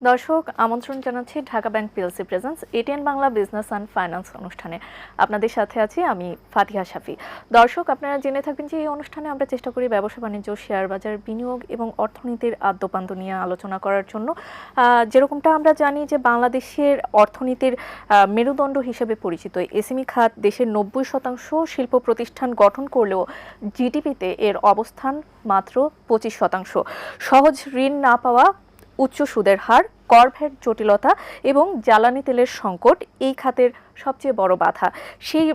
দর্শক আমন্ত্রণ জানাচ্ছি Dhaka bank PLC presence ATN Bangla business and finance অনুষ্ঠানে। আপনাদের সাথে আছি আমি ফাতিহা শাফি। দর্শক, আপনারা জেনে থাকবেন যে এই অনুষ্ঠানে আমরা চেষ্টা করি ব্যবসা বাণিজ্য, শেয়ার বাজার, বিনিয়োগ এবং অর্থনীতির আদ্যোপান্ত নিয়ে আলোচনা করার জন্য। যেরকমটা আমরা জানি যে বাংলাদেশের অর্থনীতির মেরুদণ্ড হিসেবে পরিচিত এসএমই খাত দেশের 90% শিল্প প্রতিষ্ঠান গঠন করলেও জিডিপিতে এর অবস্থান মাত্র 25%। সহজ ঋণ না পাওয়া, উচ্চ সুদের হার, কর ভ্যাট জটিলতা এবং জ্বালানি তেলের সংকট এই খাতের সবচেয়ে বড় বাধা। সেই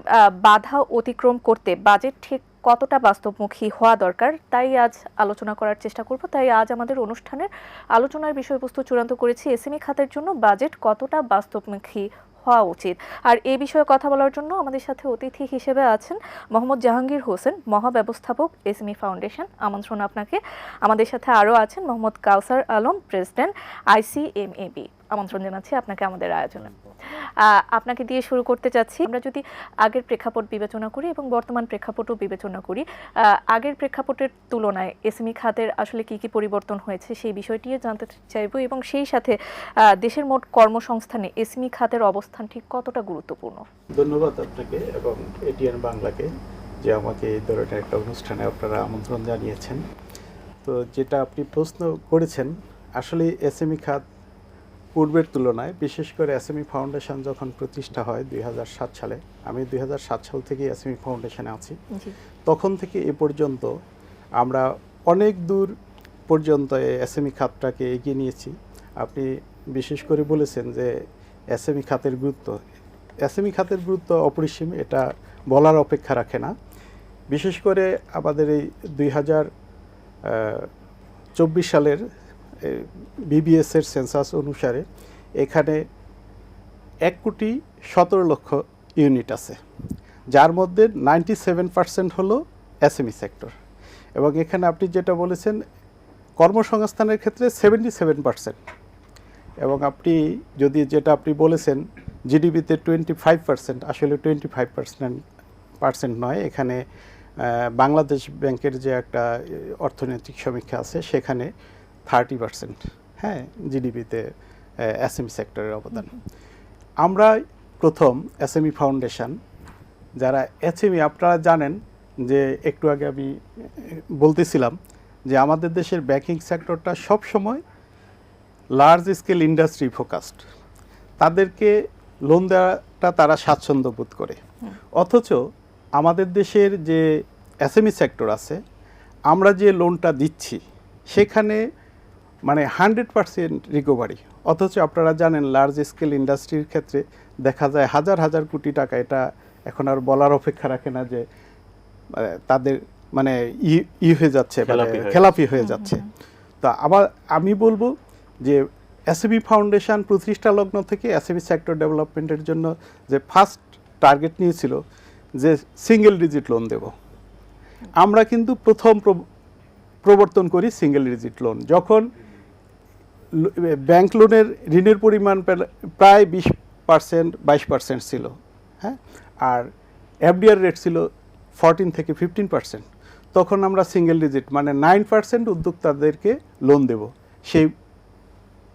বাধা অতিক্রম করতে বাজেট ঠিক কতটা বাস্তবমুখী হওয়া দরকার তাই আজ আলোচনা করার চেষ্টা করব। তাই আজ আমাদের অনুষ্ঠানের আলোচনার বিষয়বস্তু চূড়ান্ত করেছি এসএমই খাতের জন্য বাজেট কতটা বাস্তবমুখী হওয়া উচিত। আর এই বিষয়ে কথা বলার জন্য আমাদের সাথে অতিথি হিসেবে আছেন মোহাম্মদ জাহাঙ্গীর হোসেন, মহাব্যবস্থাপক এসএমই ফাউন্ডেশন। আমন্ত্রণ আপনাকে। আমাদের সাথে আরও আছেন মোহাম্মদ কাউসার আলম, প্রেসিডেন্ট আইসিএমএবি। আমন্ত্রণ জানাচ্ছি আপনাকে আমাদের আয়োজনে। আপনাকে দিয়ে শুরু করতে চাচ্ছি। আমরা যদি আগের প্রেক্ষাপট বিবেচনা করি এবং বর্তমান প্রেক্ষাপটও বিবেচনা করি, আগের প্রেক্ষাপটের তুলনায় এসএমই খাতের আসলে কি কি পরিবর্তন হয়েছে সেই বিষয়টিও জানতে চাইব এবং সেই সাথে দেশের মোট কর্মসংস্থানে এসএমই খাতের অবস্থান ঠিক কতটা গুরুত্বপূর্ণ। ধন্যবাদ আপনাকে এবং এটিএন বাংলাকে যে আমাকে এই ধরনের একটা অনুষ্ঠানে আপনারা আমন্ত্রণ জানিয়েছেন। তো যেটা আপনি প্রশ্ন করেছেন, আসলে এসএমই খাত পূর্বের তুলনায়, বিশেষ করে এসএমই ফাউন্ডেশন যখন প্রতিষ্ঠা হয় 2007 সালে, আমি 2007 সাল থেকে এসএমই ফাউন্ডেশনে আছি, তখন থেকে এ পর্যন্ত আমরা অনেক দূর পর্যন্ত এসএমই খাতটাকে এগিয়ে নিয়েছি। আপনি বিশেষ করে বলেছেন যে এসএমই খাতের গুরুত্ব। এসএমই খাতের গুরুত্ব অপরিসীম, এটা বলার অপেক্ষা রাখে না। বিশেষ করে আমাদের এই 2024 সালের বিবিএসের সেন্সাস অনুসারে এখানে 1,17,00,000 ইউনিট আছে, যার মধ্যে 97% হলো এসএমই সেক্টর। এবং এখানে আপনি যেটা বলেছেন কর্মসংস্থানের ক্ষেত্রে 77%। এবং আপনি যদি যেটা আপনি বলেছেন জিডিপিতে 25%, আসলে 25% নয়, এখানে বাংলাদেশ ব্যাংকের যে একটা অর্থনৈতিক সমীক্ষা আছে সেখানে 30%, হ্যাঁ, জিডিপিতে এসএমই সেক্টরের অবদান। আমরা প্রথম এসএমই ফাউন্ডেশন যারা এসএমই, আপনারা জানেন যে একটু আগে আমি বলতেছিলাম যে আমাদের দেশের ব্যাংকিং সেক্টরটা সবসময় লার্জ স্কেল ইন্ডাস্ট্রি ফোকাসড। তাদেরকে লোন দেওয়াটা তারা স্বাচ্ছন্দ্য বোধ করে, অথচ আমাদের দেশের যে এসএমই সেক্টর আছে আমরা যে লোনটা দিচ্ছি সেখানে মানে 100% রিকভারি। অথচ আপনারা জানেন লার্জ স্কেল ইন্ডাস্ট্রির ক্ষেত্রে দেখা যায় হাজার হাজার কোটি টাকা, এটা এখন আর বলার অপেক্ষা রাখে না যে তাদের মানে হয়ে যাচ্ছে, খেলাপি হয়ে যাচ্ছে। তো আবার আমি বলবো যে এসএমই ফাউন্ডেশন প্রতিষ্ঠা লগ্ন থেকে এসএমই সেক্টর ডেভেলপমেন্টের জন্য যে ফার্স্ট টার্গেট নিয়েছিল যে সিঙ্গেল ডিজিট লোন দেব, আমরা কিন্তু প্রথম প্রবর্তন করি সিঙ্গেল ডিজিট লোন। যখন ব্যাংক লোনের ঋণের পরিমাণ প্রায় 20% ছিল, হ্যাঁ, আর এফডিআর রেট ছিল 14 থেকে 15%, তখন আমরা সিঙ্গেল ডিজিট মানে 9% উদ্যোক্তাদেরকে লোন দেব, সেই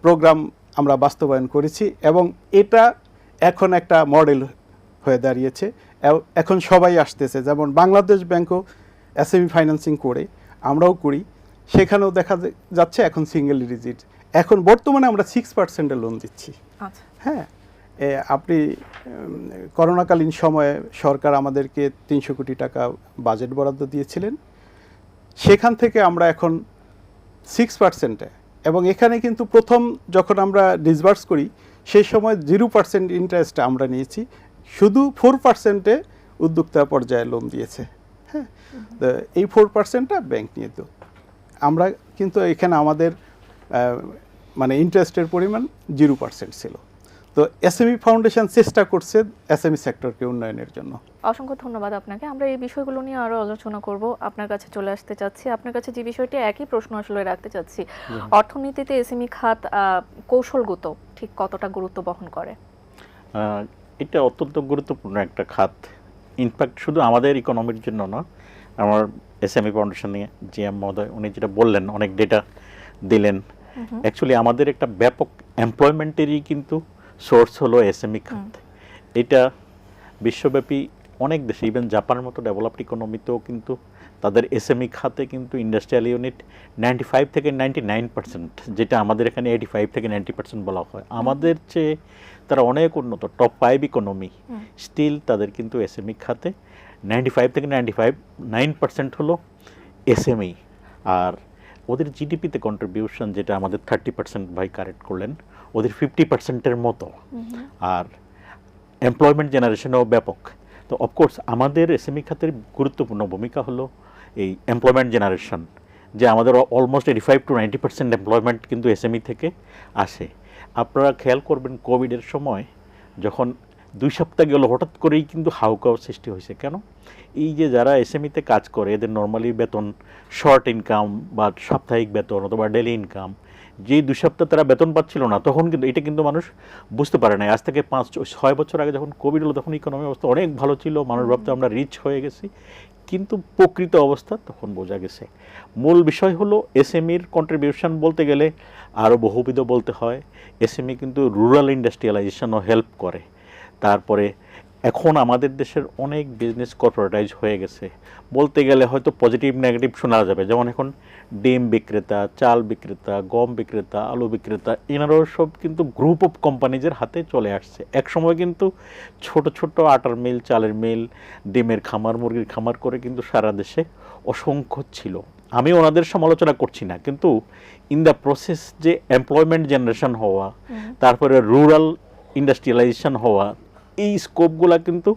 প্রোগ্রাম আমরা বাস্তবায়ন করেছি। এবং এটা এখন একটা মডেল হয়ে দাঁড়িয়েছে, এখন সবাই আসতেছে। যেমন বাংলাদেশ ব্যাংকও এসএমই ফাইন্যান্সিং করে, আমরাও করি, সেখানেও দেখা যাচ্ছে এখন সিঙ্গেল ডিজিট। এখন বর্তমানে আমরা 6% লোন দিচ্ছি। হ্যাঁ, আপনি করোনাকালীন সময়ে সরকার আমাদেরকে 300 কোটি টাকা বাজেট বরাদ্দ দিয়েছিলেন, সেখান থেকে আমরা এখন 6%-এ। এবং এখানে কিন্তু প্রথম যখন আমরা ডিসবার্স করি সেই সময় 0% ইন্টারেস্ট আমরা নিয়েছি, শুধু 4%-এ উদ্যোক্তা পর্যায়ে লোন দিয়েছে। হ্যাঁ, এই 4%টা ব্যাংক নিয়ে তো আমরা কিন্তু এখানে আমাদের মানে ইন্টারেস্টের পরিমাণ 0% ছিল। তো এসএমই ফাউন্ডেশন চেষ্টা করছে এসএমই সেক্টরকে উন্নয়নের জন্য। অসংখ্য ধন্যবাদ আপনাকে। আমরা এই বিষয়গুলো নিয়ে আরও আলোচনা করব। আপনার কাছে চলে আসতে চাচ্ছি, আপনার কাছে যে বিষয়টি একই প্রশ্ন আসলে রাখতে চাচ্ছি, অর্থনীতিতে এসএমই খাত কৌশলগত ঠিক কতটা গুরুত্ব বহন করে? এটা অত্যন্ত গুরুত্বপূর্ণ একটা খাত। ইনফ্যাক্ট শুধু আমাদের ইকোনমির জন্য না, আমার এসএমই ফাউন্ডেশন নিয়ে জিএম মহোদয় উনি যেটা বললেন, অনেক ডেটা দিলেন অ্যাকচুয়ালি আমাদের একটা ব্যাপক এমপ্লয়মেন্টেরই কিন্তু সোর্স হলো এসএমই খাত। এটা বিশ্বব্যাপী অনেক দেশে, ইভেন জাপানের মতো ডেভেলপড ইকোনমিতেও কিন্তু তাদের এসএমই খাতে কিন্তু ইন্ডাস্ট্রিয়াল ইউনিট 95 থেকে 99%, যেটা আমাদের এখানে 85 থেকে 90% বলা হয়, আমাদের চেয়ে তারা অনেক উন্নত, টপ 5 ইকোনমি, স্টিল তাদের কিন্তু এসএমই খাতে 95 থেকে 9% হলো এসএমই। আর ওদের জিডিপিতে কন্ট্রিবিউশন যেটা আমাদের 30% ভাই কারেক্ট করলেন, ওদের 50%-এর মতো। আর এমপ্লয়মেন্ট জেনারেশনও ব্যাপক। তো অফকোর্স আমাদের এসএমই খাতের গুরুত্বপূর্ণ ভূমিকা হলো এই এমপ্লয়মেন্ট জেনারেশন, যে আমাদের অলমোস্ট 85 to 90% এমপ্লয়মেন্ট কিন্তু এসএমই থেকে আসে। আপনারা খেয়াল করবেন কোভিডের সময় যখন 2 সপ্তাহ গেল, হঠাৎ করেই কিন্তু হাউকাও সৃষ্টি হয়েছে। কেন? এই যে যারা এসএমইতে কাজ করে এদের নর্মালি বেতন শর্ট ইনকাম বা সাপ্তাহিক বেতন অথবা ডেলি ইনকাম, যে 2 সপ্তাহ তারা বেতন পাচ্ছিল না, তখন কিন্তু এটা কিন্তু মানুষ বুঝতে পারে না। আজ থেকে 5-6 বছর আগে যখন কোভিড হলো তখন ইকোনমি অবস্থা অনেক ভালো ছিল, মানুষ ভাবতে আমরা রিচ হয়ে গেছি, কিন্তু প্রকৃত অবস্থা তখন বোঝা গেছে। মূল বিষয় হলো এসএমইর কন্ট্রিবিউশন বলতে গেলে আরও বহুবিধ বলতে হয়। এসএমই কিন্তু রুরাল ইন্ডাস্ট্রিয়ালাইজেশনও হেল্প করে। তারপরে এখন আমাদের দেশের অনেক বিজনেস কর্পোরেটাইজ হয়ে গেছে, বলতে গেলে হয়তো পজিটিভ নেগেটিভ শোনা যাবে। যেমন এখন ডিম বিক্রেতা, চাল বিক্রেতা, গম বিক্রেতা, আলু বিক্রেতা, এনারাও সব কিন্তু গ্রুপ অফ কোম্পানিজের হাতে চলে আসছে। একসময় কিন্তু ছোট ছোট আটার মিল, চালের মিল, ডিমের খামার, মুরগির খামার করে কিন্তু সারা দেশে অসংখ্য ছিল। আমি ওনাদের সমালোচনা করছি না, কিন্তু ইন দ্য প্রসেস যে এমপ্লয়মেন্ট জেনারেশন হওয়া, তারপরে রুরাল ইন্ডাস্ট্রিয়ালাইজেশন হওয়া, এই স্কোপগুলা কিন্তু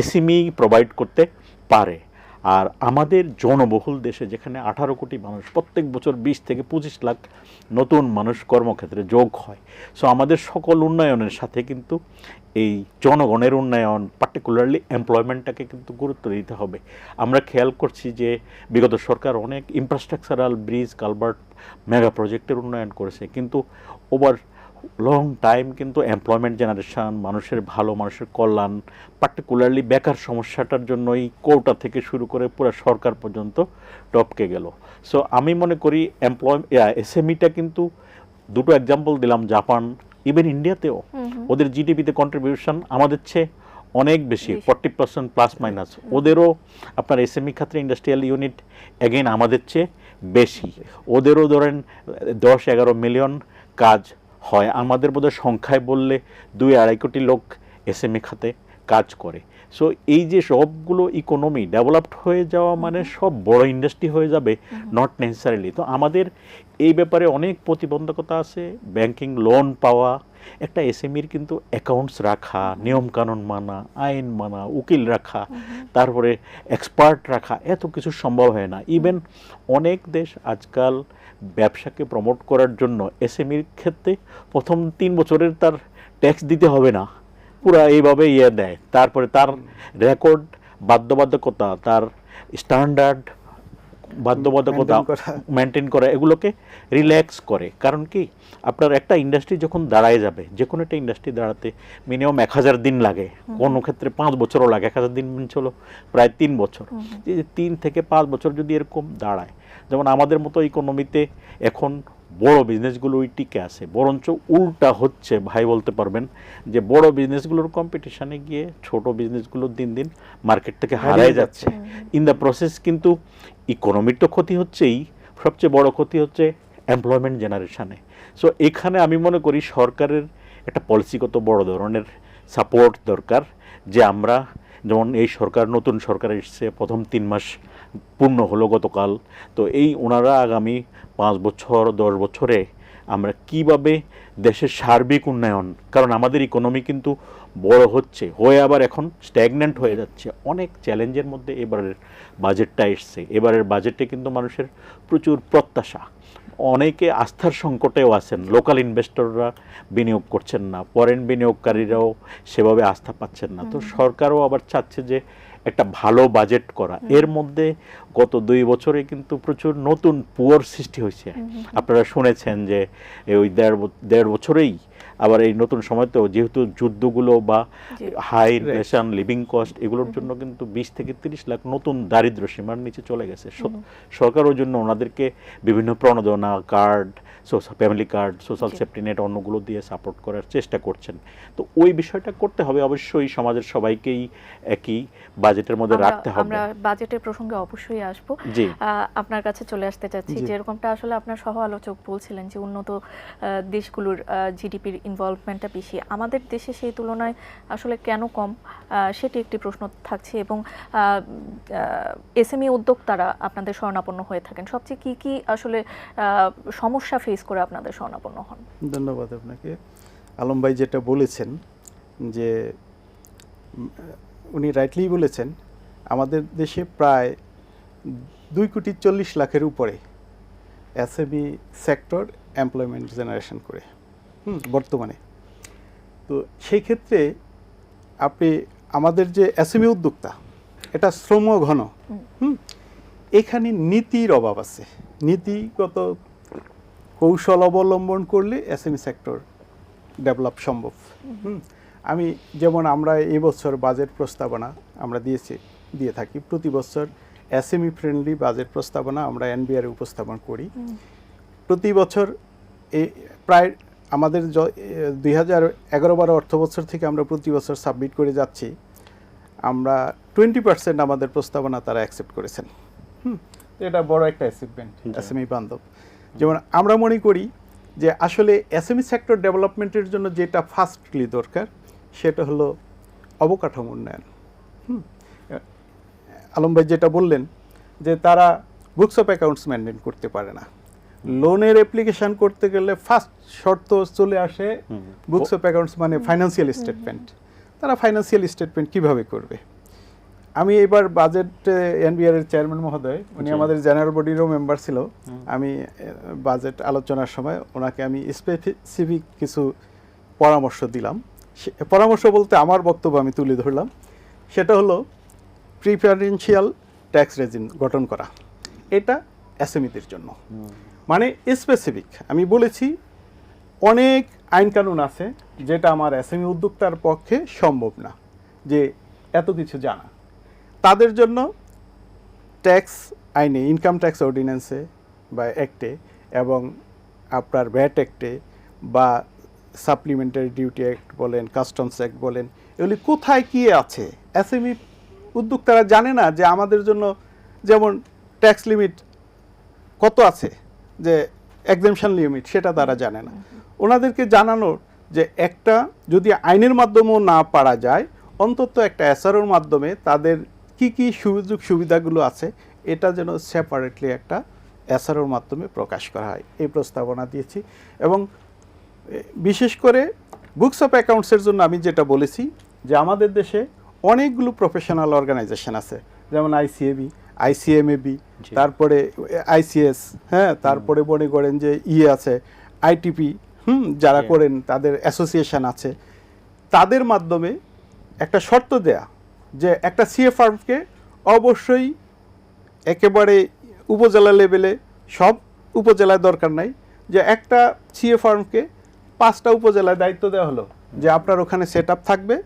এসএমই প্রোভাইড করতে পারে। আর আমাদের জনবহুল দেশে যেখানে 18 কোটি মানুষ, প্রত্যেক বছর 20 থেকে 25 লাখ নতুন মানুষ কর্মক্ষেত্রে যোগ হয়। সো আমাদের সকল উন্নয়নের সাথে কিন্তু এই জনগণের উন্নয়ন, পার্টিকুলারলি এমপ্লয়মেন্টটাকে কিন্তু গুরুত্ব দিতে হবে। আমরা খেয়াল করছি যে বিগত সরকার অনেক ইনফ্রাস্ট্রাকচারাল, ব্রিজ, কালভার্ট, মেগা প্রজেক্টের উন্নয়ন করেছে, কিন্তু ওভার লং টাইম কিন্তু এমপ্লয়মেন্ট জেনারেশন, মানুষের ভালো, মানুষের কল্যাণ, পার্টিকুলারলি বেকার সমস্যাটার জন্য এই কোটা থেকে শুরু করে পুরো সরকার পর্যন্ত টপকে গেল। সো আমি মনে করি এসএমইটা কিন্তু, দুটো এক্সাম্পল দিলাম, জাপান, ইভেন ইন্ডিয়াতেও ওদের জিডিপিতে কন্ট্রিবিউশন আমাদের চেয়ে অনেক বেশি, 40% প্লাস মাইনাস। ওদেরও আপনার এসএমই খাতে ইন্ডাস্ট্রিয়াল ইউনিট এগেইন আমাদের চেয়ে বেশি। ওদেরও ধরেন 10-11 মিলিয়ন কাজ হয়। আমাদের বোধহয় সংখ্যায় বললে 2-2.5 কোটি লোক এসএমই খাতে কাজ করে। সো এই যে সবগুলো ইকোনমি ডেভেলপড হয়ে যাওয়া মানে সব বড় ইন্ডাস্ট্রি হয়ে যাবে, নট নেসেসারিলি। তো আমাদের এই ব্যাপারে অনেক প্রতিবন্ধকতা আছে। ব্যাংকিং লোন পাওয়া, একটা এসএমইর কিন্তু অ্যাকাউন্টস রাখা, নিয়মকানুন মানা, আইন মানা, উকিল রাখা, তারপরে এক্সপার্ট রাখা, এত কিছু সম্ভব হয় না। ইভেন অনেক দেশ আজকাল ব্যবসাকে প্রমোট করার জন্য এসএমইর ক্ষেত্রে প্রথম 3 বছরের তার ট্যাক্স দিতে হবে না, পুরা এইভাবে দেয়। তারপরে তার রেকর্ড, বাধ্যবাধকতা, তার স্ট্যান্ডার্ড বাধ্যবাধকতা মেনটেন করা, এগুলোকে রিল্যাক্স করে। কারণ কি, আপনার একটা ইন্ডাস্ট্রি যখন দাঁড়ায় যাবে, যে কোনো একটা ইন্ডাস্ট্রি দাঁড়াতে মিনিমাম 1000 দিন লাগে, কোনো ক্ষেত্রে 5 বছরও লাগে। 1000 দিন হলো প্রায় 3 বছর। এই যে 3 থেকে 5 বছর যদি এরকম দাঁড়ায়, যেমন আমাদের মতো ইকোনমিতে এখন বড় বিজনেসগুলোই টিকে আছে, বরঞ্চ উল্টা হচ্ছে। ভাই বলতে পারবেন যে বড় বিজনেসগুলোর কম্পিটিশনে গিয়ে ছোট বিজনেসগুলো দিন দিন মার্কেট থেকে হারিয়ে যাচ্ছে। ইন দ্য প্রসেস কিন্তু ইকোনমির তো ক্ষতি হচ্ছেই, সবচেয়ে বড় ক্ষতি হচ্ছে এমপ্লয়মেন্ট জেনারেশনে। সো এখানে আমি মনে করি সরকারের একটা পলিসিগত বড় ধরনের সাপোর্ট দরকার। যে আমরা যেমন এই সরকার, নতুন সরকার এসেছে, প্রথম 3 মাস পূর্ণ হলো গতকাল। তো এই ওনারা আগামী 5 বছর 10 বছরে আমরা কিভাবে দেশের সার্বিক উন্নয়ন, কারণ আমাদের ইকোনমি কিন্তু বড় হচ্ছে, হয়ে আবার এখন স্ট্যাগন্যান্ট হয়ে যাচ্ছে, অনেক চ্যালেঞ্জের মধ্যে এবারের বাজেটটা এসছে। এবারের বাজেটে কিন্তু মানুষের প্রচুর প্রত্যাশা, অনেকে আস্থার সংকটেও আছেন। লোকাল ইনভেস্টররা বিনিয়োগ করছেন না, ফরেন বিনিয়োগকারীরাও সেভাবে আস্থা পাচ্ছেন না। তো সরকারও আবার চাচ্ছে যে একটা ভালো বাজেট করা। এর মধ্যে গত 2 বছরে কিন্তু প্রচুর নতুন পুয়ার সৃষ্টি হয়েছে। আপনারা শুনেছেন যে ওই দেড় বছরেই আবার এই নতুন সময়তেও যেহেতু যুদ্ধগুলো বা হাই ইনফ্লেশন, লিভিং কস্ট, এগুলোর জন্য কিন্তু 20 থেকে 30 লাখ নতুন দারিদ্র্য সীমার নিচে চলে গেছে। সরকার ওই জন্য ওনাদেরকে বিভিন্ন প্রণোদনা, কার্ড, ফ্যামিলি কার্ড, সোশ্যাল জি। সেফটি নেট, অন্যগুলো দিয়ে সাপোর্ট করার চেষ্টা করছেন। তো ওই বিষয়টা করতে হবে, অবশ্যই সমাজের সবাইকেই একই বাজেটের মধ্যে রাখতে হবে। আমরা বাজেটের প্রসঙ্গে অবশ্যই আসব। জি। আপনার কাছে চলে আসতে চাচ্ছি, জি। যেরকমটা আসলে আপনার সহ আলোচক বলছিলেন যে উন্নত দেশগুলোর জিডিপির ইনভলভমেন্টটা বেশি, আমাদের দেশে সেই তুলনায় আসলে কেন কম, সেটি একটি প্রশ্ন থাকছে। এবং এসএমই উদ্যোক্তারা আপনাদের শরণাপন্ন হয়ে থাকেন, সবচেয়ে কি কি আসলে সমস্যা ফেস করে আপনাদের শরণাপন্ন হন? ধন্যবাদ আপনাকে। আলম ভাই যেটা বলেছেন যে উনি রাইটলি বলেছেন, আমাদের দেশে প্রায় 2,40,00,000-এর উপরে এসএমই সেক্টর এমপ্লয়মেন্ট জেনারেশন করে বর্তমানে। তো সেই ক্ষেত্রে আপনি আমাদের যে এসএমই উদ্যোক্তা, এটা শ্রম ঘন, এখানে নীতির অভাব আছে। নীতিগত কৌশল অবলম্বন করলে এসএমই সেক্টর ডেভেলপ সম্ভব। আমি যেমন আমরা এই বছর বাজেট প্রস্তাবনা আমরা দিয়ে থাকি প্রতি বছর এসএমই ফ্রেন্ডলি বাজেট প্রস্তাবনা আমরা এনবিআর উপস্থাপন করি। প্রতি বছর প্রায় আমাদের 2011-12 অর্থ বছর থেকে আমরা প্রতি বছর সাবমিট করে যাচ্ছি। আমরা 20% আমাদের প্রস্তাবনা তারা অ্যাকসেপ্ট করেছেন। এটা বড় একটা অ্যাচিভমেন্ট এসএমই বান্ধব। যেমন আমরা মনে করি যে আসলে এসএমই সেক্টর ডেভেলপমেন্টের জন্য যেটা ফার্স্টলি দরকার সেটা হলো অবকাঠামো উন্নয়ন। আলম ভাই যেটা বললেন যে তারা বুকস অফ অ্যাকাউন্টস মেনটেন করতে পারে না, লোনের অ্যাপ্লিকেশন করতে গেলে ফার্স্ট শর্ত চলে আসে বুকস অফ অ্যাকাউন্টস মানে ফাইন্যান্সিয়াল স্টেটমেন্ট। তারা ফাইন্যান্সিয়াল স্টেটমেন্ট কিভাবে করবে? আমি এবার বাজেট এনবিআর এর চেয়ারম্যান মহোদয়, উনি আমাদের জেনারেল বডিরও মেম্বার ছিল। আমি বাজেট আলোচনার সময় ওনাকে আমি স্পেসিফিক কিছু পরামর্শ দিলাম। পরামর্শ বলতে আমার বক্তব্য আমি তুলে ধরলাম। সেটা হলো প্রিফারেন্সিয়াল ট্যাক্স রেজিম গঠন করা, এটা এসএমইদের জন্য। মানে স্পেসিফিক আমি বলেছি অনেক আইন কানুন আছে যেটা আমার এসএমই উদ্যোক্তার পক্ষে সম্ভব না যে এত কিছু জানা। তাদের জন্য ট্যাক্স আইনে, ইনকাম ট্যাক্স অর্ডিন্যান্সে বা অ্যাক্টে এবং আপনার ভ্যাট অ্যাক্টে বা সাপ্লিমেন্টারি ডিউটি অ্যাক্ট বলেন, কাস্টমস অ্যাক্ট বলেন, এগুলি কোথায় কী আছে এসএমই উদ্যোক্তারা জানে না। যে আমাদের জন্য যেমন ট্যাক্স লিমিট কত আছে, যে এক্সেমশন লিমিট, সেটা তারা জানে না। ওনাদেরকে জানানোর যে একটা যদি আইনের মাধ্যমেও না পারা যায়, অন্তত একটা এসআরওর মাধ্যমে তাদের কি কি সুযোগ সুবিধাগুলো আছে এটা যেন সেপারেটলি একটা এসআরওর মাধ্যমে প্রকাশ করা হয়, এই প্রস্তাবনা দিয়েছি। এবং বিশেষ করে বুকস অফ অ্যাকাউন্টসের জন্য আমি যেটা বলেছি যে আমাদের দেশে অনেকগুলো প্রফেশনাল অর্গানাইজেশন আছে, যেমন আইসিএবি, আইসিএমএবি, তারপরে আইসিএস, হ্যাঁ, তারপরে মনে করেন যে আছে আইটিপি, যারা করেন তাদের অ্যাসোসিয়েশন আছে। তাদের মাধ্যমে একটা শর্ত দেয়া যে একটা সিএ ফার্মকে অবশ্যই একেবারে উপজেলা লেভেলে, সব উপজেলায় দরকার নাই, যে একটা সিএ ফার্মকে 5টা উপজেলায় দায়িত্ব দেওয়া হলো যে আপনার ওখানে সেট আপ থাকবে,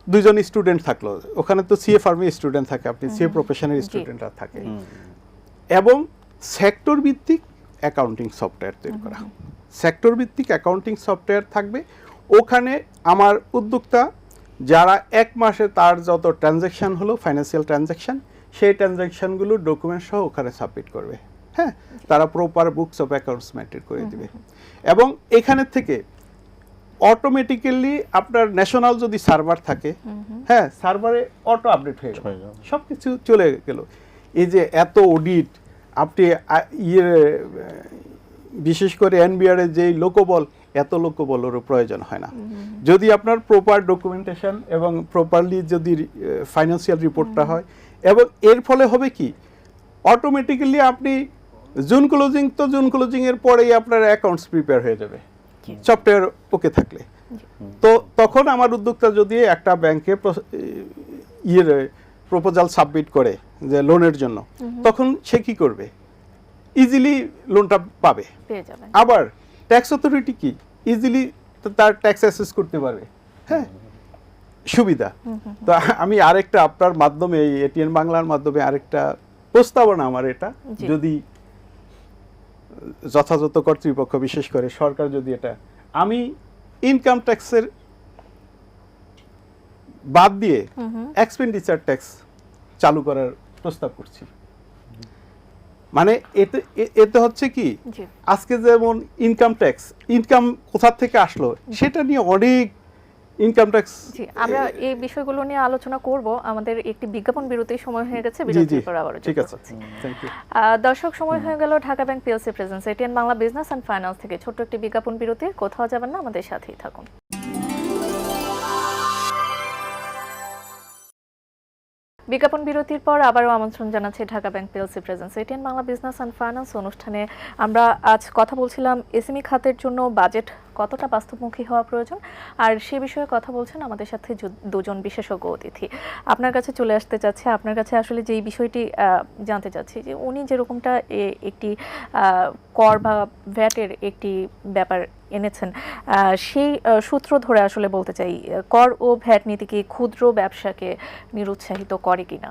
2 জন স্টুডেন্ট থাকলো, ওখানে তো সিএ ফার্মে স্টুডেন্ট থাকে, আপনি সিএ প্রফেশনের স্টুডেন্টরা থাকে। এবং সেক্টর ভিত্তিক অ্যাকাউন্টিং সফটওয়্যার তৈরি করা, সেক্টর ভিত্তিক অ্যাকাউন্টিং সফটওয়্যার থাকবে। ওখানে আমার উদ্যোক্তা যারা 1 মাসে তার যত ট্রানজ্যাকশান হলো, ফাইন্যান্সিয়াল ট্রানজ্যাকশান, সেই ট্রানজ্যাকশানগুলো ডকুমেন্ট সহ ওখানে সাবমিট করবে। হ্যাঁ, তারা proper books of accounts maintain করে দিবে। এবং এখানে থেকে অটোমেটিক্যালি আপনার ন্যাশনাল যদি সার্ভার থাকে, হ্যাঁ, সার্ভারে অটো আপডেট হয়ে গেল, সব কিছু চলে গেল। এই যে এত অডিট, আপনি বিশেষ করে এনবিআর এর যেই লোকবল, এত লোকবলেরও প্রয়োজন হয় না যদি আপনার প্রপার ডকুমেন্টেশন এবং প্রপারলি যদি ফাইন্যান্সিয়াল রিপোর্টটা হয়। এবং এর ফলে হবে কি, অটোমেটিক্যালি আপনি জুন ক্লোজিংয়ের পরেই আপনার অ্যাকাউন্টস প্রিপেয়ার হয়ে যাবে সফটওয়্যার ওকে থাকলে। তো তখন আমার উদ্যোক্তা যদি একটা ব্যাংকে প্রপোজাল সাবমিট করে যে লোনের জন্য, তখন সে কি করবে, ইজিলি লোনটা পাবে। আবার ট্যাক্স অথরিটি কি ইজিলি তার ট্যাক্স অ্যাসেস করতে পারবে। হ্যাঁ, সুবিধা। তো আমি আরেকটা আপনার মাধ্যমে, এই এটিএন বাংলার মাধ্যমে আরেকটা প্রস্তাবনা আমার, এটা যদি যথাযথ কর্তৃপক্ষ, বিশেষ করে সরকার যদি এটা, আমি ইনকাম ট্যাক্সের বাদ দিয়ে এক্সপেন্ডিচার ট্যাক্স চালু করার প্রস্তাব করছি। মানে এতে হচ্ছে কি, জি আজকে যেমন ইনকাম কোথা থেকে আসলো সেটা নিয়ে অনেক ইনকাম ট্যাক্স। জি আমরা এই বিষয়গুলো নিয়ে আলোচনা করব। আমাদের একটি বিজ্ঞাপন বিরতির সময় হয়ে গেছে, জি বিরতির পর আবার ঠিক আছে, থ্যাংক ইউ। দর্শক, সময় হয়ে গেল Dhaka bank PLC presence ATN Bangla business and finance থেকে ছোট্ট একটি বিজ্ঞাপন বিরতির। কোথাও যাবেন না, আমাদের সাথেই থাকুন। বিজ্ঞাপন বিরতির পর আবারও আমন্ত্রণ জানাচ্ছি Dhaka bank PLC presence ATN Bangla business and finance অনুষ্ঠানে। আমরা আজ কথা বলছিলাম এসএমই খাতের জন্য বাজেট কতটা বাস্তবমুখী হওয়া প্রয়োজন, আর সে বিষয়ে কথা বলছেন আমাদের সাথে দুজন বিশেষজ্ঞ অতিথি। আপনার কাছে চলে আসতে চাচ্ছি, আপনার কাছে আসলে যেই বিষয়টি জানতে চাচ্ছি যে উনি যেরকমটা একটি কর বা ভ্যাটের একটি ব্যাপার এনেছেন, সেই সূত্র ধরে আসলে বলতে চাই, কর ও ভ্যাট নীতি কি ক্ষুদ্র ব্যবসাকে নিরুৎসাহিত করে কিনা?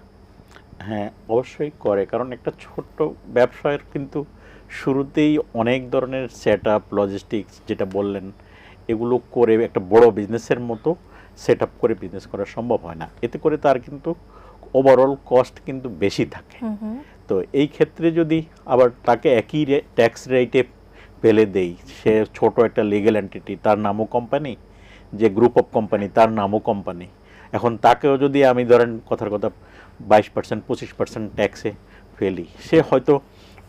হ্যাঁ, অবশ্যই করে, কারণ একটা ছোট্ট ব্যবসায়ের কিন্তু শুরুতেই অনেক ধরনের সেট আপ, লজিস্টিক্স যেটা বললেন, এগুলো করে একটা বড় বিজনেসের মতো সেট আপ করে বিজনেস করা সম্ভব হয় না। এতে করে তার কিন্তু ওভারঅল কস্ট কিন্তু বেশি থাকে। তো এই ক্ষেত্রে যদি আবার তাকে একই ট্যাক্স রেটে ফেলে দেই, সে ছোট একটা লিগ্যাল এন্টিটি, তার নামও কোম্পানি, যে গ্রুপ অফ কোম্পানি তার নামও কোম্পানি, এখন তাকেও যদি আমি ধরেন কথার কথা 22% 25% ট্যাক্সে ফেলি, সে হয়তো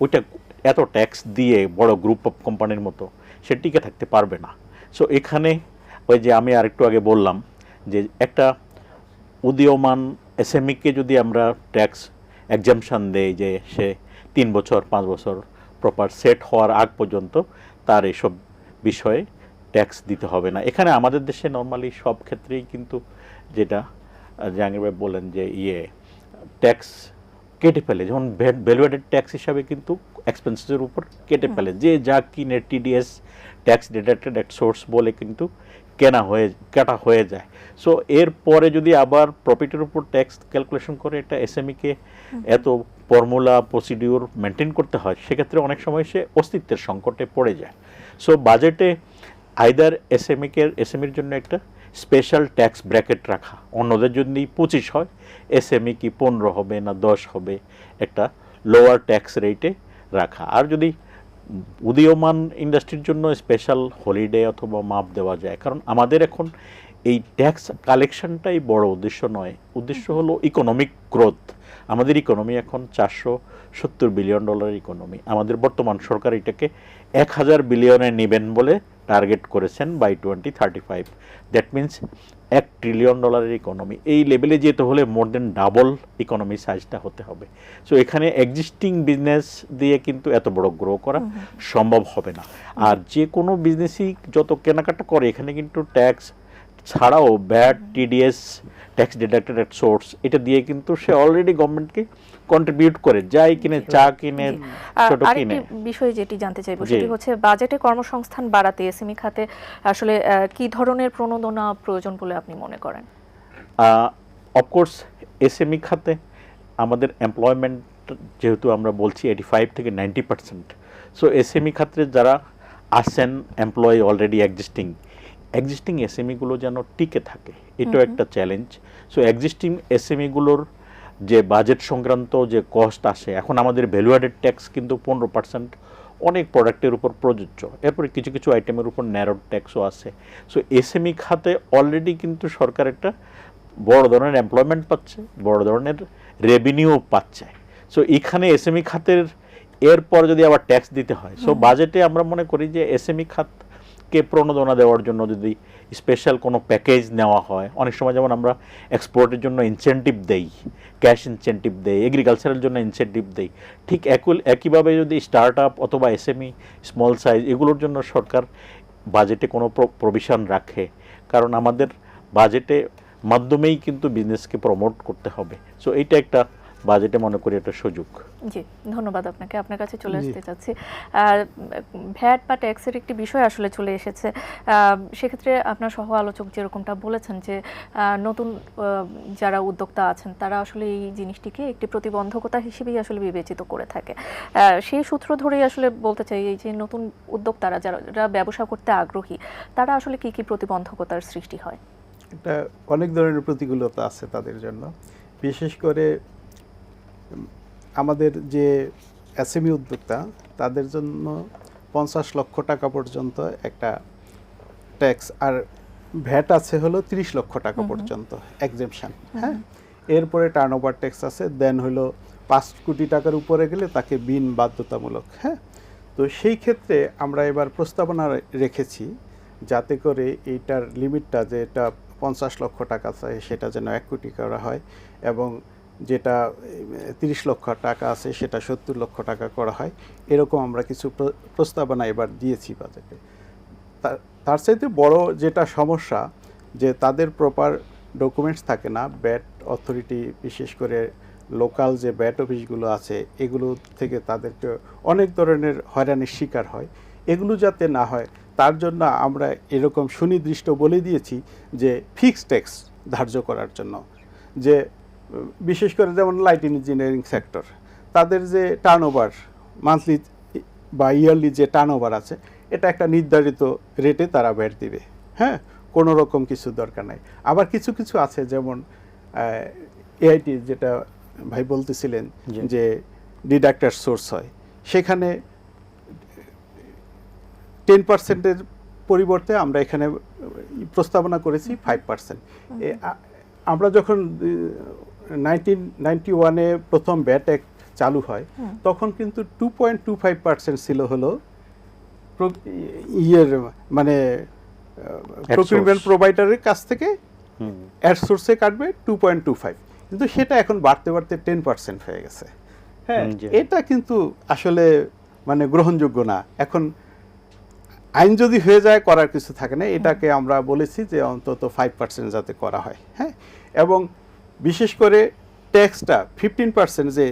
ওইটা এত ট্যাক্স দিয়ে বড় গ্রুপ অফ কোম্পানির মতো সে টিকে থাকতে পারবে না। সো এখানে ওই যে আমি আরেকটু আগে বললাম যে একটা উদীয়মান এসএমইকে যদি আমরা ট্যাক্স এক্সাম্পশন দেই, যে সে 3 বছর 5 বছর প্রপার সেট হওয়ার আগ পর্যন্ত তার এসব বিষয়ে ট্যাক্স দিতে হবে না। এখানে আমাদের দেশে নর্মালি সব ক্ষেত্রেই কিন্তু যেটা জাহাঙ্গীর ভাই বলেন যে ট্যাক্স কেটে ফেলে, যেমন ভ্যালু অ্যাডেড ট্যাক্স হিসাবে কিন্তু এক্সপেন্সেসের উপর কেটে ফেলে, যে যা কিনে টিডিএস ট্যাক্স ডিডাক্টেড এট সোর্স বলে কিন্তু কাটা হয়ে যায়। সো এরপরে যদি আবার প্রফিটের উপর ট্যাক্স ক্যালকুলেশন করে এটা এসএমইকে এত ফর্মুলা প্রসিডিউর মেনটেন করতে হয়, সেক্ষেত্রে অনেক সময় সে অস্তিত্বের সংকটে পড়ে যায়। সো বাজেটে আইদার এসএমইর জন্য একটা স্পেশাল ট্যাক্স ব্র্যাকেট রাখা, অন্যদের যদি 25 হয়, এসএমই কি 15 হবে না 10 হবে, একটা লোয়ার ট্যাক্স রেটে রাখা। আর যদি উদীয়মান ইন্ডাস্ট্রির জন্য স্পেশাল হলিডে অথবা মাপ দেওয়া যায়, কারণ আমাদের এখন এই ট্যাক্স কালেকশনটাই বড় উদ্দেশ্য নয়, উদ্দেশ্য হলো ইকোনমিক গ্রোথ। আমাদের ইকোনমি এখন $470 বিলিয়ন ইকোনমি। আমাদের বর্তমান সরকার এটাকে 1000 বিলিয়নে নেবেন বলে টার্গেট করেছেন by 2035। That means $1 trillion economy. এই লেভেলে যেতে হলে মোর দেন ডাবল ইকোনমি সাইজটা হতে হবে। সো এখানে এক্সিস্টিং বিজনেস দিয়ে কিন্তু এত বড় গ্রো করা সম্ভব হবে না। আর যে কোনো বিজনেসই যত কেনাকাটা করে, এখানে কিন্তু ট্যাক্স ছাড়াও ভ্যাট, টিডিএস, ট্যাক্স ডিডাক্টেড এট সোর্স, এটা দিয়ে কিন্তু সে অলরেডি গভর্নমেন্টকে কন্ট্রিবিউট করে, যাই কিনে, চা কিনে, ছোট কিনে। আরেকটি বিষয় যেটি জানতে চাইবো সেটি হচ্ছে বাজেটে কর্মসংস্থান বাড়াতে এসএমই খাতে আসলে কি ধরনের প্রণোদনা প্রয়োজন বলে আপনি মনে করেন? অফকোর্স এসএমই খাতে আমাদের এমপ্লয়মেন্ট যেহেতু আমরা বলছি 85 থেকে 90%, সো এসএমই খাতে যারা আছেন এমপ্লয়ি অলরেডি এক্সিস্টিং এসএমইগুলো যেন টিকে থাকে, এটাও একটা চ্যালেঞ্জ। সো এক্সিস্টিং এসএমইগুলোর যে বাজেট সংক্রান্ত যে কস্ট আসে, এখন আমাদের ভ্যালু অ্যাডেড ট্যাক্স কিন্তু 15% অনেক প্রোডাক্টের উপর প্রযোজ্য, এরপরে কিছু কিছু আইটেমের উপর ন্যারোড ট্যাক্সও আছে। সো এসএমই খাতে অলরেডি কিন্তু সরকার একটা বড় ধরনের এমপ্লয়মেন্ট পাচ্ছে, বড় ধরনের রেভিনিউ পাচ্ছে। সো এখানে এসএমই খাতের এরপর যদি আবার ট্যাক্স দিতে হয়, সো বাজেটে আমরা মনে করি যে এসএমই খাতকে প্রণোদনা দেওয়ার জন্য যদি স্পেশাল কোনো প্যাকেজ নেওয়া হয়, অনেক সময় যেমন আমরা এক্সপোর্টের জন্য ইনসেন্টিভ দেই, ক্যাশ ইনসেন্টিভ দেই, এগ্রিকালচারের জন্য ইনসেন্টিভ দেই, ঠিক একইভাবে যদি স্টার্ট আপ অথবা এসএমই, স্মল সাইজ, এগুলোর জন্য সরকার বাজেটে কোনো প্রভিশন রাখে, কারণ আমাদের বাজেটে মাধ্যমেই কিন্তু বিজনেসকে প্রমোট করতে হবে। সো এইটা একটা বাজেটে মনে করি এটা সুযোগ। জি, ধন্যবাদ আপনাকে। আপনার কাছে চলে জি। আসতে চাচ্ছি। ভ্যাট বা ট্যাক্সের একটি বিষয় আসলে চলে এসেছে। সেক্ষেত্রে আপনার সহ আলোচক যেরকমটা বলেছেন যে নতুন যারা উদ্যোক্তা আছেন তারা আসলে এই জিনিসটিকে একটি প্রতিবন্ধকতা হিসেবেই আসলে বিবেচিত করে থাকে। সেই সূত্র ধরেই আসলে বলতে চাই এই যে নতুন উদ্যোক্তারা যারা ব্যবসা করতে আগ্রহী তারা আসলে কি কি প্রতিবন্ধকতার সৃষ্টি হয়? এটা অনেক ধরনের প্রতিকূলতা আছে তাদের জন্য। বিশেষ করে আমাদের যে এসএমই উদ্যোক্তা তাদের জন্য 50 লক্ষ টাকা পর্যন্ত একটা ট্যাক্স, আর ভ্যাট আছে হলো 30 লক্ষ টাকা পর্যন্ত এক্সেমশন। হ্যাঁ, এরপরে টার্নওভার ট্যাক্স আছে, দেন হলো 5 কোটি টাকার উপরে গেলে তাকে বিন বাধ্যতামূলক। হ্যাঁ, তো সেই ক্ষেত্রে আমরা এবার প্রস্তাবনা রেখেছি যাতে করে এইটার লিমিটটা, যে এটা 50 লক্ষ টাকা চাই সেটা যেন 1 কোটি করা হয়, এবং যেটা 30 লক্ষ টাকা আছে সেটা 70 লক্ষ টাকা করা হয়। এরকম আমরা কিছু প্রস্তাবনা এবার দিয়েছি বাজেটে। তার চাইতে বড় যেটা সমস্যা, যে তাদের প্রপার ডকুমেন্টস থাকে না। ব্যাট অথরিটি, বিশেষ করে লোকাল যে ব্যাট অফিসগুলো আছে, এগুলো থেকে তাদেরকে অনেক ধরনের হয়রানির শিকার হয়। এগুলো যাতে না হয় তার জন্য আমরা এরকম সুনির্দিষ্ট বলে দিয়েছি যে ফিক্সড ট্যাক্স ধার্য করার জন্য। যে বিশেষ করে যেমন লাইট ইঞ্জিনিয়ারিং সেক্টর, তাদের যে টার্নওভার মান্থলি বা ইয়ারলি যে টার্নওভার আছে, এটা একটা নির্ধারিত রেটে তারা ভ্যাট দিবে। হ্যাঁ, কোনো রকম কিছু দরকার নাই। আবার কিছু কিছু আছে যেমন এআইটি, যেটা ভাই বলতেছিলেন যে ডিডাক্টার সোর্স হয়, সেখানে 10%-এর পরিবর্তে আমরা এখানে প্রস্তাবনা করেছি 5%। আমরা যখন 1991-এ প্রথম ভ্যাট অ্যাক্ট চালু হয়, তখন কিন্তু 2.25% ছিল হলো মানে প্রকিউরমেন্ট প্রোভাইডারের কাছ থেকে অ্যাড সোর্সে কাটবে 2.25, কিন্তু সেটা এখন বাড়তে বাড়তে 10% হয়ে গেছে। হ্যাঁ, এটা কিন্তু আসলে মানে গ্রহণযোগ্য না। এখন আইন যদি হয়ে যায় করার কিছু থাকে না। এটাকে আমরা বলেছি যে অন্তত 5% যাতে করা হয়। হ্যাঁ, এবং বিশেষ করে ট্যাক্সটা 15% যে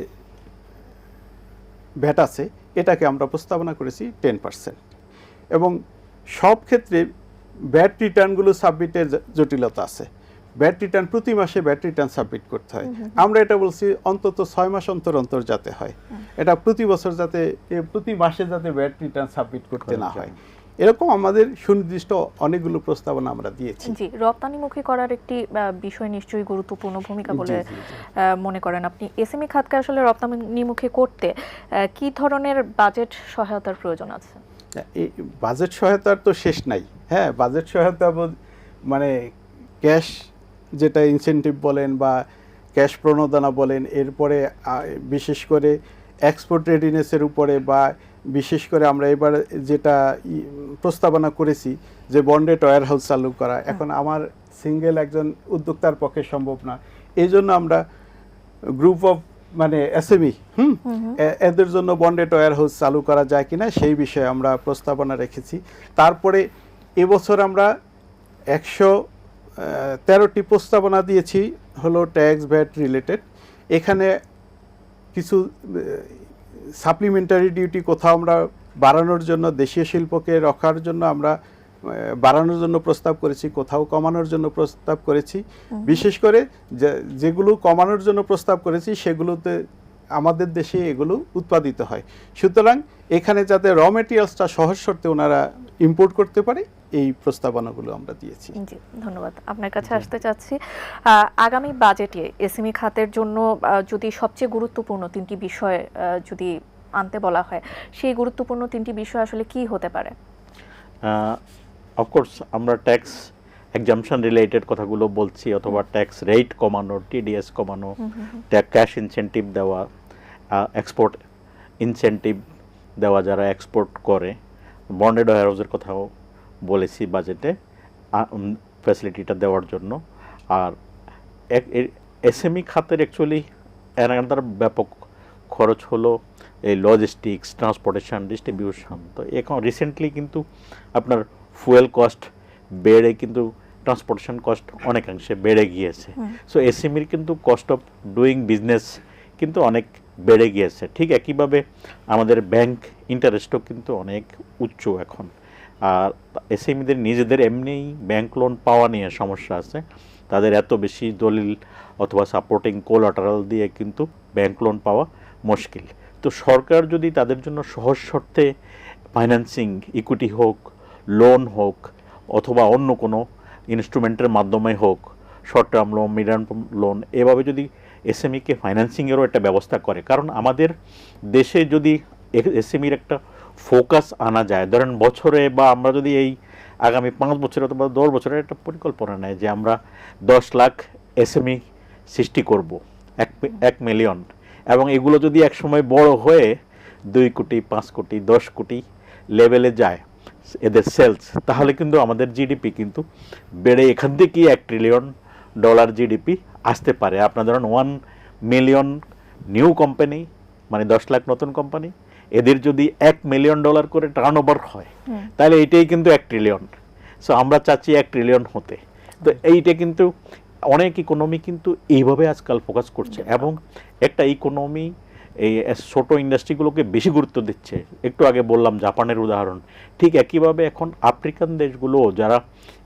ভ্যাট আছে, এটাকে আমরা প্রস্তাবনা করেছি 10%। এবং সব ক্ষেত্রে ভ্যাট রিটার্নগুলো সাবমিটের জটিলতা আছে। ভ্যাট রিটার্ন প্রতি মাসে ভ্যাট রিটার্ন সাবমিট করতে হয়। আমরা এটা বলছি অন্তত 6 মাস অন্তর অন্তর যাতে হয়। এটা প্রতি বছর যাতে, প্রতি মাসে যাতে ভ্যাট রিটার্ন সাবমিট করতে না হয়। এরকম আমাদের সুনির্দিষ্ট অনেকগুলো প্রস্তাবনা আমরা দিয়েছি। জি, রপ্তানিমুখী করার একটি বিষয় নিশ্চয়ই গুরুত্বপূর্ণ ভূমিকা বলে মনে করেন আপনি। এসএমই খাতকে আসলে রপ্তানিমুখী করতে কি ধরনের বাজেট সহায়তার প্রয়োজন আছে? এই বাজেট সহায়তার তো শেষ নাই। হ্যাঁ, বাজেট সহায়তা মানে ক্যাশ, যেটা ইনসেনটিভ বলেন বা ক্যাশ প্রণোদনা বলেন, এরপরে বিশেষ করে এক্সপোর্ট রেডিনেসের উপরে, বা বিশেষ করে আমরা এবার যেটা প্রস্তাবনা করেছি যে বন্ডেড ওয়্যারহাউস চালু করা, এখন আমার সিঙ্গেল একজন উদ্যোক্তার পক্ষে সম্ভব না। এই জন্য আমরা গ্রুপ অফ মানে এসএমই এদের জন্য বন্ডেড ওয়্যারহাউস চালু করা যায় কিনা সেই বিষয়ে আমরা প্রস্তাবনা রেখেছি। তারপরে এবছর আমরা 113টি প্রস্তাবনা দিয়েছি হলো ট্যাক্স ভ্যাট রিলেটেড। এখানে কিছু সাপ্লিমেন্টারি ডিউটি কোথাও আমরা বাড়ানোর জন্য, দেশীয় শিল্পকে রক্ষার জন্য আমরা বাড়ানোর জন্য প্রস্তাব করেছি, কোথাও কমানোর জন্য প্রস্তাব করেছি। বিশেষ করে যেগুলো কমানোর জন্য প্রস্তাব করেছি সেগুলোতে আমাদের দেশে এগুলো উৎপাদিত হয়। সুতরাং এখানে যাতে র মেটেরিয়ালসটা সহজ শর্তে ওনারা ইম্পোর্ট করতে পারে, এই প্রস্তাবনাগুলো আমরা দিয়েছি। জি, ধন্যবাদ। আপনার কাছে আসতে চাচ্ছি, আগামী বাজেটে এসএমই খাতের জন্য যদি সবচেয়ে গুরুত্বপূর্ণ 3টি বিষয় যদি আনতে বলা হয়, সেই গুরুত্বপূর্ণ 3টি বিষয় আসলে কি হতে পারে? অফকোর্স আমরা ট্যাক্স এক্সাম্পশন রিলেটেড কথাগুলো বলছি, অথবা ট্যাক্স রেট কমানো, টিডিএস কমানো, ক্যাশ ইনসেন্টিভ দেওয়া, এক্সপোর্ট ইনসেন্টিভ দেওয়া যারা এক্সপোর্ট করে, বন্ডেড ওয়্যারহাউসের কথাও বলেছি বাজেটে ফ্যাসিলিটিটা দেওয়ার জন্য। আর এসএমই খাতের অ্যাকচুয়ালি এর ব্যাপক খরচ হলো এই লজিস্টিক্স, ট্রান্সপোর্টেশন, ডিস্ট্রিবিউশন। তো এখন রিসেন্টলি কিন্তু আপনার ফুয়েল কস্ট বেড়ে কিন্তু ট্রান্সপোর্টেশন কস্ট অনেকাংশে বেড়ে গিয়েছে। সো এসএমইর কিন্তু কস্ট অফ ডুইং বিজনেস কিন্তু অনেক বেড়ে গিয়েছে। ঠিক একইভাবে আমাদের ব্যাংক ইন্টারেস্টও কিন্তু অনেক উচ্চ এখন। আর এসএমইদের নিজেদের এমনিই ব্যাংক লোন পাওয়া নিয়ে সমস্যা আছে, তাদের এত বেশি দলিল অথবা সাপোর্টিং কোলাটারাল দিয়ে কিন্তু ব্যাংক লোন পাওয়া মুশকিল। তো সরকার যদি তাদের জন্য সহজ শর্তে ফাইন্যান্সিং, ইকুইটি হোক, লোন হোক, অথবা অন্য কোনো ইনস্ট্রুমেন্টের মাধ্যমে হোক, short term loan, mid term loan, এভাবে যদি এসএমইকে ফাইন্যান্সিংয়েরও একটা ব্যবস্থা করে, কারণ আমাদের দেশে যদি এসএমইর একটা ফোকাস আনা যায়, ধরেন বছরে বা আমরা যদি এই আগামী 5 বছর অথবা 10 বছরের একটা পরিকল্পনা নেয় যে আমরা 10 লাখ এসএমই সৃষ্টি করব, 1 মিলিয়ন, এবং এগুলো যদি একসময় বড় হয়ে 2 কোটি, 5 কোটি, 10 কোটি লেভেলে যায় এদের সেলস, তাহলে কিন্তু আমাদের জিডিপি কিন্তু বেড়ে এখান থেকেই $1 ট্রিলিয়ন জিডিপি আসতে পারে। আপনার ধরেন 1 মিলিয়ন নিউ কোম্পানি, মানে 10 লাখ নতুন কোম্পানি, এদের যদি $1 মিলিয়ন করে টার্ন ওভার হয়, তাহলে এইটাই কিন্তু 1 ট্রিলিয়ন। সো আমরা চাচ্ছি 1 ট্রিলিয়ন হতে। তো এইটা কিন্তু অনেক ইকোনমি কিন্তু এইভাবে আজকাল ফোকাস করছে, এবং একটা ইকোনমি এই ছোটো ইন্ডাস্ট্রিগুলোকে বেশি গুরুত্ব দিচ্ছে। একটু আগে বললাম জাপানের উদাহরণ, ঠিক একইভাবে এখন আফ্রিকান দেশগুলো যারা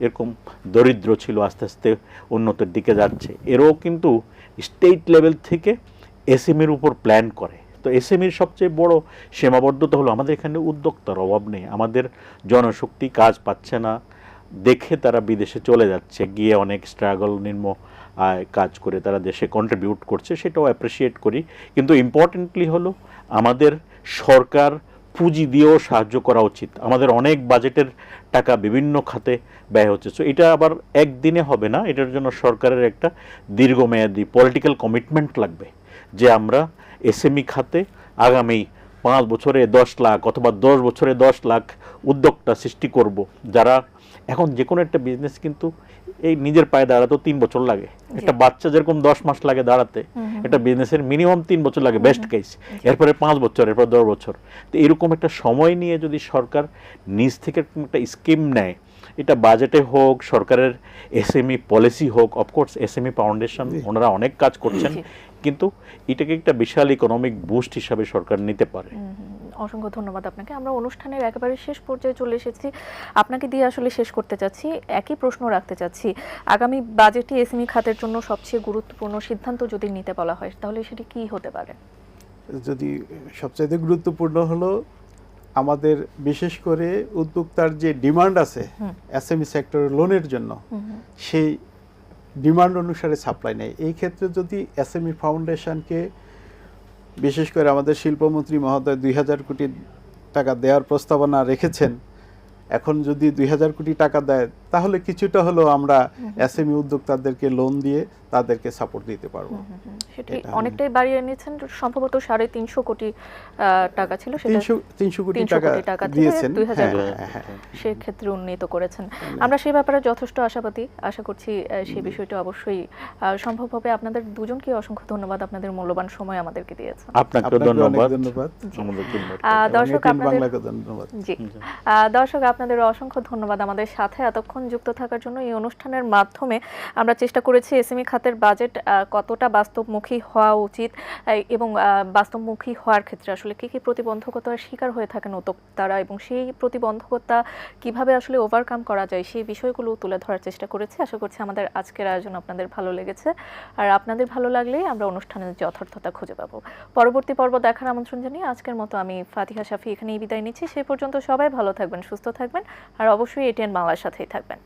এরকম দরিদ্র ছিল আস্তে আস্তে উন্নতির দিকে যাচ্ছে, এরাও কিন্তু স্টেট লেভেল থেকে এসএমইর উপর প্ল্যান করে। তো এসএমইর সবচেয়ে বড় সীমাবদ্ধতা হলো আমাদের এখানে উদ্যোক্তার অভাব নেই, আমাদের জনশক্তি কাজ পাচ্ছে না দেখে তারা বিদেশে চলে যাচ্ছে, গিয়ে অনেক স্ট্রাগল নিম্ন কাজ করে তারা দেশে কন্ট্রিবিউট করছে, সেটাও অ্যাপ্রিসিয়েট করি। কিন্তু ইম্পর্টেন্টলি হলো আমাদের সরকার পুঁজি দিয়েও সাহায্য করা উচিত। আমাদের অনেক বাজেটের টাকা বিভিন্ন খাতে ব্যয় হচ্ছে, সো এটা আবার একদিনে হবে না, এটার জন্য সরকারের একটা দীর্ঘমেয়াদী পলিটিক্যাল কমিটমেন্ট লাগবে যে আমরা এসএমই খাতে আগামী 5 বছরে 10 লাখ অথবা 10 বছরে 10 লাখ উদ্যোক্তা সৃষ্টি করব, যারা এখন যে কোনো একটা বিজনেস কিন্তু এই নিজের পায়ে দাঁড়াতে 3 বছর লাগে, একটা বাচ্চা যেরকম 10 মাস লাগে দাঁড়াতে, একটা বিজনেসের মিনিমাম 3 বছর লাগে বেস্ট কেস, এরপরে 5 বছর, এরপর 10 বছর। তো এরকম একটা সময় নিয়ে যদি সরকার নিজ থেকে একটা স্কিম নেয়, এটা বাজেটে হোক, সরকারের এসএমই পলিসি হোক, অফকোর্স এসএমই ফাউন্ডেশন ওনারা অনেক কাজ করছেন, কিন্তু এটাকে একটা বিশাল ইকোনমিক বুস্ট হিসাবে সরকার নিতে পারে। অসংখ্য ধন্যবাদ আপনাকে। আমরা অনুষ্ঠানের একেবারে শেষ পর্যায়ে চলে এসেছি, আপনাকে দিয়ে আসলে শেষ করতে চাচ্ছি, একই প্রশ্ন রাখতে চাচ্ছি। আগামী বাজেটে এসএমই খাতের জন্য সবচেয়ে গুরুত্বপূর্ণ সিদ্ধান্ত যদি নিতে বলা হয়, তাহলে সেটি কি হতে পারে? যদি সবচাইতে গুরুত্বপূর্ণ হলো আমাদের বিশেষ করে উদ্যোক্তার যে ডিমান্ড আছে এসএমই সেক্টর লোনের জন্য, সেই ডিমান্ড অনুসারে সাপ্লাই নেই। এই ক্ষেত্রে যদি এসএমই ফাউন্ডেশনকে, বিশেষ করে আমাদের শিল্পমন্ত্রী মহোদয় 2000 কোটি টাকা দেওয়ার প্রস্তাবনা রেখেছেন, এখন যদি 2000 কোটি টাকা দেয়, তাহলে কিছুটা হলেও আমরা এসএমই উদ্যোক্তাদেরকে লোন দিয়ে তাদেরকে সাপোর্ট দিতে পারবো। সেটি অনেকটাই বাড়িয়ে নিয়েছেন, সম্ভবত 350 কোটি টাকা ছিল, সেটা 300 কোটি 300 কোটি টাকা দিয়েছেন, 2000 সেই ক্ষেত্রে উন্নীত করেছেন। আমরা সেই ব্যাপারে যথেষ্ট আশাবাদী, আশা করছি সেই বিষয়টা অবশ্যই সম্ভব হবে। আপনাদের দুজনকে অসংখ্য ধন্যবাদ, আপনাদের মূল্যবান সময় আমাদেরকে দিয়েছেন। আপনাকে ধন্যবাদ। দর্শক আপনাদের ধন্যবাদ। জি দর্শক আপনাদের অসংখ্য ধন্যবাদ আমাদের সাথে এতক্ষণ যুক্ত থাকার জন্য। এই অনুষ্ঠানের মাধ্যমে আমরা চেষ্টা করেছি এসএমই খাতের বাজেট কতটা বাস্তবমুখী হওয়া উচিত এবং বাস্তবমুখী হওয়ার ক্ষেত্রে আসলে কী কী প্রতিবন্ধকতার শিকার হয়ে থাকেন উদ্যোক্তারা, এবং সেই প্রতিবন্ধকতা কিভাবে আসলে ওভারকাম করা যায়, সেই বিষয়গুলো তুলে ধরার চেষ্টা করেছি। আশা করছি আমাদের আজকের আয়োজন আপনাদের ভালো লেগেছে, আর আপনাদের ভালো লাগলেই আমরা অনুষ্ঠানের যথার্থতা খুঁজে পাবো। পরবর্তী পর্ব দেখার আমন্ত্রণ জানিয়ে আজকের মতো আমি ফাতিহা শাফি এখানেই বিদায় নিচ্ছি। সেই পর্যন্ত সবাই ভালো থাকবেন, সুস্থ থাকবেন, আর অবশ্যই এটিএন বাংলার সাথেই থাকবেন।